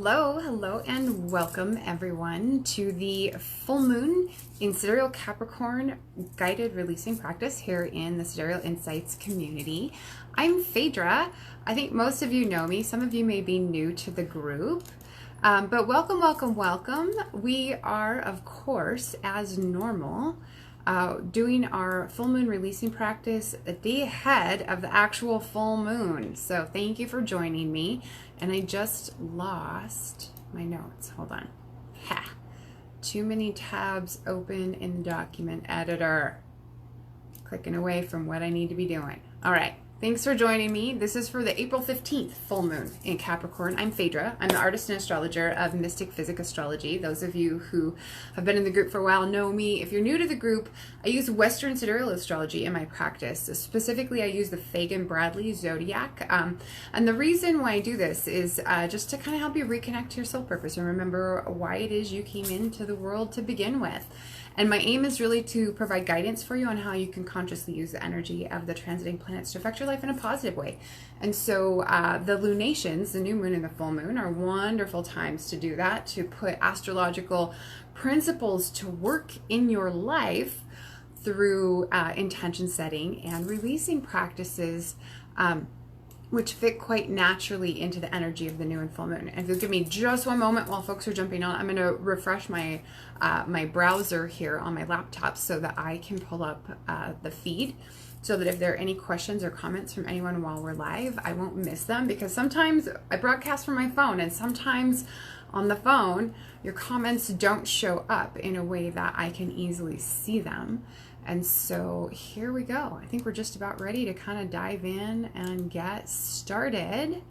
Hello, and welcome everyone to the full moon in Sidereal Capricorn guided releasing practice here in the Sidereal Insights community. I'm Phaedra. I think most of you know me. Some of you may be new to the group, but welcome. We are, of course, as normal, doing our full moon releasing practice a day ahead of the actual full moon. So thank you for joining me. And I just lost my notes. Hold on. Ha! Too many tabs open in the document editor. Clicking away from what I need to be doing. All right. Thanks for joining me. This is for the April 15th full moon in Capricorn. I'm Phaedra. I'm the artist and astrologer of Mystick, Physick, Astrology. Those of you who have been in the group for a while know me. If you're new to the group, I use Western Sidereal astrology in my practice. Specifically, I use the 𝘊𝗵𝗶𝘀 zodiac. And the reason why I do this is just to kind of help you reconnect to your soul purpose and remember why it is you came into the world to begin with. And my aim is really to provide guidance for you on how you can consciously use the energy of the transiting planets to affect your life in a positive way. And so the lunations, the new moon and the full moon, are wonderful times to do that, to put astrological principles to work in your life through intention setting and releasing practices which fit quite naturally into the energy of the new and full moon. And if you'll give me just one moment while folks are jumping on, I'm going to refresh my my browser here on my laptop so that I can pull up the feed, so that if there are any questions or comments from anyone while we're live, I won't miss them, because sometimes I broadcast from my phone, and sometimes on the phone your comments don't show up in a way that I can easily see them. And so here we go. I think we're just about ready to kind of dive in and get started.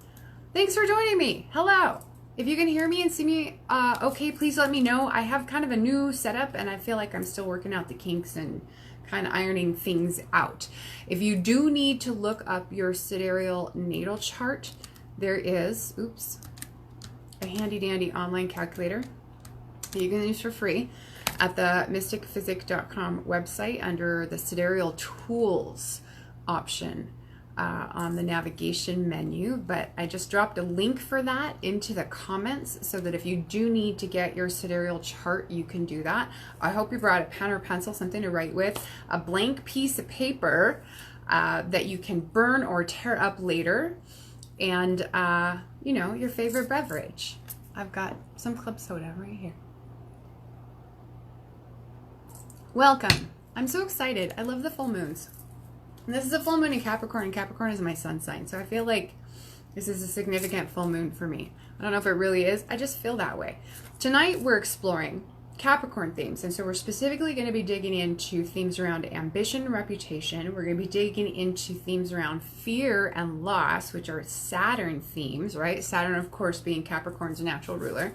Thanks for joining me. Hello. If you can hear me and see me okay, please let me know. I have kind of a new setup and I feel like I'm still working out the kinks and kind of ironing things out. If you do need to look up your sidereal natal chart, there is, a handy dandy online calculator that you can use for free at the mystickphysick.com website under the Sidereal Tools option on the navigation menu. But I just dropped a link for that into the comments so that if you do need to get your sidereal chart, you can do that. I hope you brought a pen or pencil, something to write with, a blank piece of paper that you can burn or tear up later, and you know, your favorite beverage. I've got some club soda right here. Welcome. I'm so excited. I love the full moons. And this is a full moon in Capricorn, and Capricorn is my sun sign. So I feel like this is a significant full moon for me. I don't know if it really is. I just feel that way. Tonight we're exploring Capricorn themes. And so we're specifically going to be digging into themes around ambition and reputation. We're going to be digging into themes around fear and loss, which are Saturn themes, right? Saturn, of course, being Capricorn's natural ruler.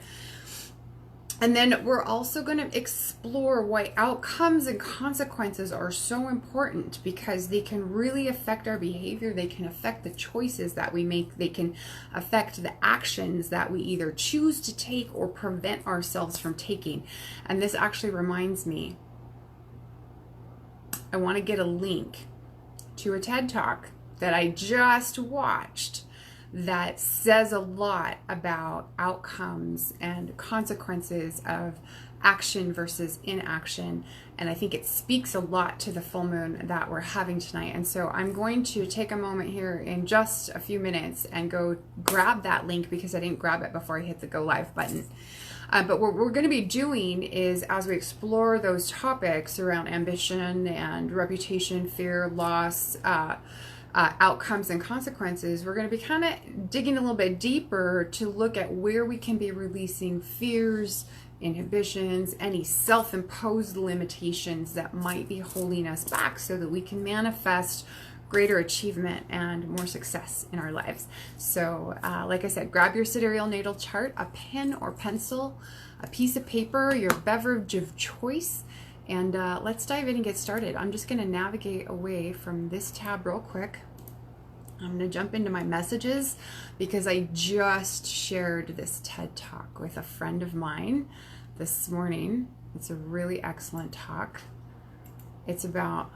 And then we're also going to explore why outcomes and consequences are so important, because they can really affect our behavior. They can affect the choices that we make. They can affect the actions that we either choose to take or prevent ourselves from taking. And this actually reminds me, I want to get a link to a TED Talk that I just watched that says a lot about outcomes and consequences of action versus inaction. And I think it speaks a lot to the full moon that we're having tonight. And so I'm going to take a moment here in just a few minutes and go grab that link, because I didn't grab it before I hit the go live button. But what we're going to be doing is, as we explore those topics around ambition and reputation, fear, loss, outcomes and consequences, we're going to be kind of digging a little bit deeper to look at where we can be releasing fears, inhibitions, any self-imposed limitations that might be holding us back, so that we can manifest greater achievement and more success in our lives. So like I said, grab your sidereal natal chart, a pen or pencil, a piece of paper, your beverage of choice, and let's dive in and get started. I'm just going to navigate away from this tab real quick. I'm going to jump into my messages, because I just shared this TED Talk with a friend of mine this morning. It's a really excellent talk. It's about,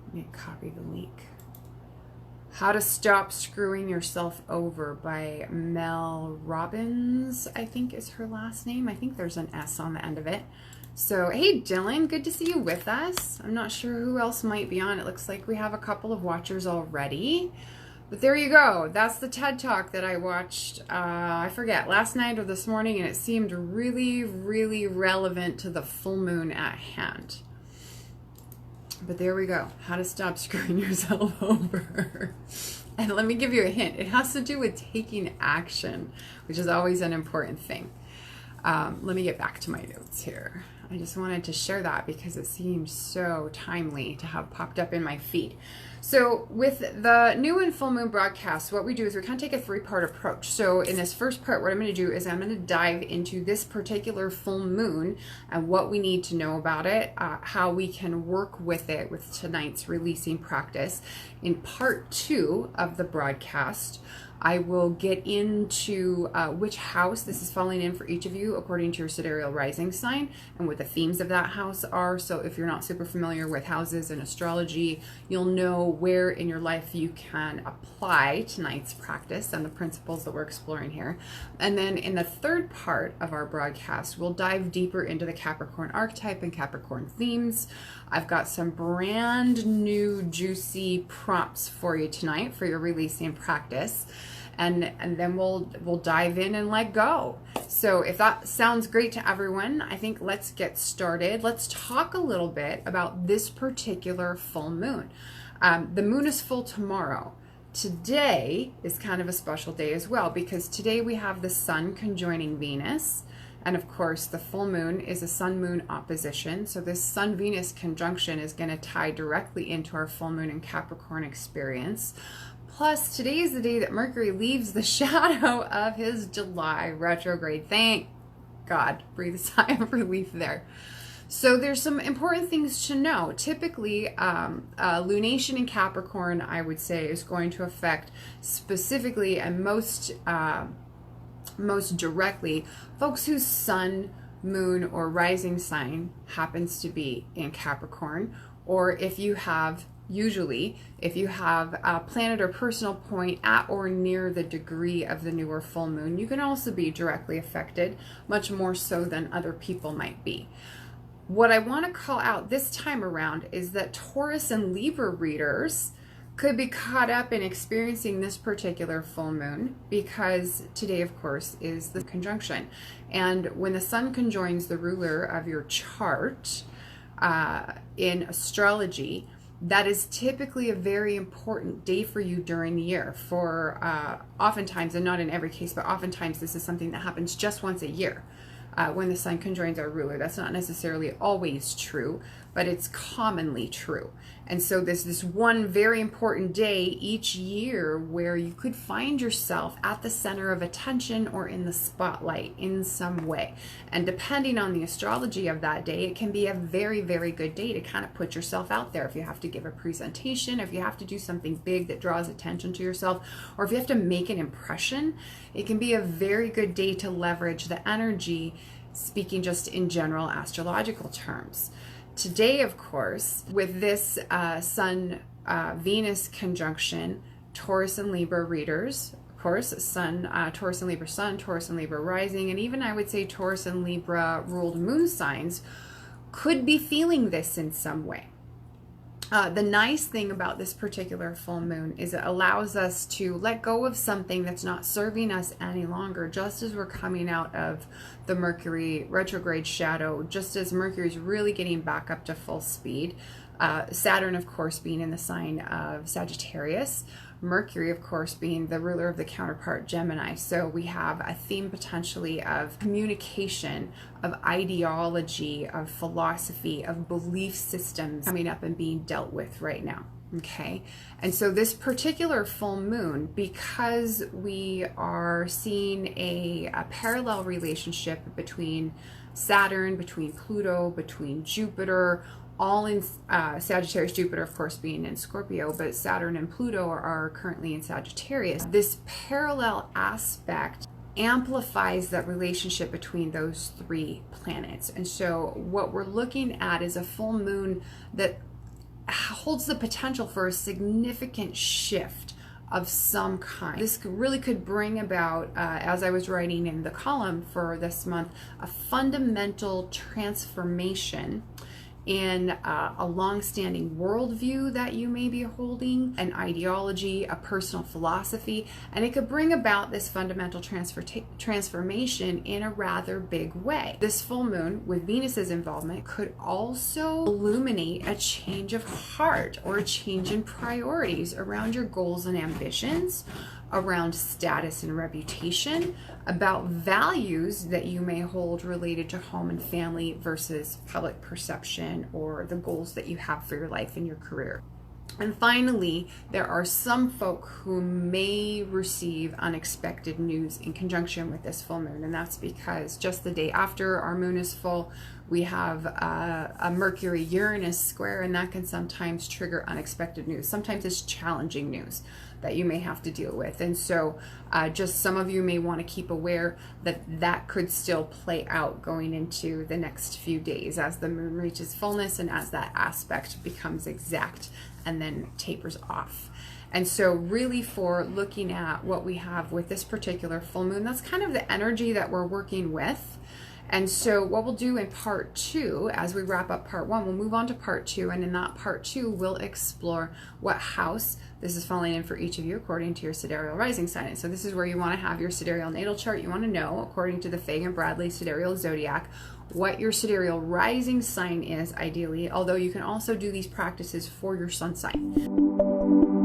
let me copy the link. How to Stop Screwing Yourself Over by Mel Robbins, I think is her last name. I think there's an S on the end of it. So, hey Dylan, good to see you with us. I'm not sure who else might be on. It looks like we have a couple of watchers already. But there you go. That's the TED Talk that I watched, I forget, last night or this morning, and it seemed really, really relevant to the full moon at hand. But there we go. How to stop screwing yourself over. And let me give you a hint. It has to do with taking action, which is always an important thing. Let me get back to my notes here. I just wanted to share that because it seems so timely to have popped up in my feed. So with the new and full moon broadcasts, what we do is we kind of take a three-part approach. So in this first part, what I'm going to do is I'm going to dive into this particular full moon and what we need to know about it, how we can work with it with tonight's releasing practice. In part 2 of the broadcast, I will get into which house this is falling in for each of you according to your sidereal rising sign and what the themes of that house are. So if you're not super familiar with houses and astrology, you'll know where in your life you can apply tonight's practice and the principles that we're exploring here. And then in the third part of our broadcast, we'll dive deeper into the Capricorn archetype and Capricorn themes. I've got some brand new juicy prompts for you tonight for your releasing practice. And then we'll dive in and let go. So if that sounds great to everyone, I think let's get started. Let's talk a little bit about this particular full moon. The moon is full tomorrow. Today is kind of a special day as well because today we have the sun conjoining Venus. And of course, the full moon is a sun-moon opposition. So this sun-Venus conjunction is going to tie directly into our full moon and Capricorn experience. Plus, today is the day that Mercury leaves the shadow of his July retrograde. Thank God. Breathe a sigh of relief there. So there's some important things to know. Typically, lunation in Capricorn, I would say, is going to affect specifically and most directly folks whose sun, moon, or rising sign happens to be in Capricorn, or if you have if you have a planet or personal point at or near the degree of the new or full moon, you can also be directly affected, much more so than other people might be. What I want to call out this time around is that Taurus and Libra readers could be caught up in experiencing this particular full moon because today, of course, is the conjunction. And when the sun conjoins the ruler of your chart in astrology, that is typically a very important day for you during the year. For oftentimes, and not in every case, but oftentimes this is something that happens just once a year when the sun conjoins our ruler. That's not necessarily always true, but it's commonly true. And so there's this one very important day each year where you could find yourself at the center of attention or in the spotlight in some way. And depending on the astrology of that day, it can be a very, very good day to kind of put yourself out there. If you have to give a presentation, if you have to do something big that draws attention to yourself, or if you have to make an impression, it can be a very good day to leverage the energy, speaking just in general astrological terms. Today, of course, with this Sun-Venus conjunction, Taurus and Libra readers, of course, Taurus and Libra Sun, Taurus and Libra rising, and even I would say Taurus and Libra ruled moon signs could be feeling this in some way. The nice thing about this particular full moon is it allows us to let go of something that's not serving us any longer, just as we're coming out of the Mercury retrograde shadow, just as Mercury's really getting back up to full speed. Saturn, of course, being in the sign of Sagittarius. Mercury, of course, being the ruler of the counterpart Gemini. So we have a theme potentially of communication, of ideology, of philosophy, of belief systems coming up and being dealt with right now. Okay, and so this particular full moon, because we are seeing a parallel relationship between Saturn, between Pluto, between Jupiter, all in Sagittarius, Jupiter of course being in Scorpio, but Saturn and Pluto are currently in Sagittarius. This parallel aspect amplifies that relationship between those three planets. And so what we're looking at is a full moon that holds the potential for a significant shift of some kind. This really could bring about, as I was writing in the column for this month, a fundamental transformation in a long-standing worldview that you may be holding, an ideology, a personal philosophy, and it could bring about this fundamental transformation in a rather big way. This full moon with Venus's involvement could also illuminate a change of heart or a change in priorities around your goals and ambitions, around status and reputation, about values that you may hold related to home and family versus public perception or the goals that you have for your life and your career. And finally, there are some folk who may receive unexpected news in conjunction with this full moon, and that's because just the day after our moon is full, we have a Mercury-Uranus square, and that can sometimes trigger unexpected news. Sometimes it's challenging news that you may have to deal with. And so just some of you may want to keep aware that that could still play out going into the next few days as the moon reaches fullness and as that aspect becomes exact and then tapers off. And so really, for looking at what we have with this particular full moon, that's kind of the energy that we're working with. And so what we'll do in part 2, as we wrap up part 1, we'll move on to part 2, and in that part 2, we'll explore what house this is falling in for each of you according to your sidereal rising sign. And so this is where you want to have your sidereal natal chart. You want to know, according to the Fagan-Bradley sidereal zodiac, what your sidereal rising sign is ideally, although you can also do these practices for your sun sign.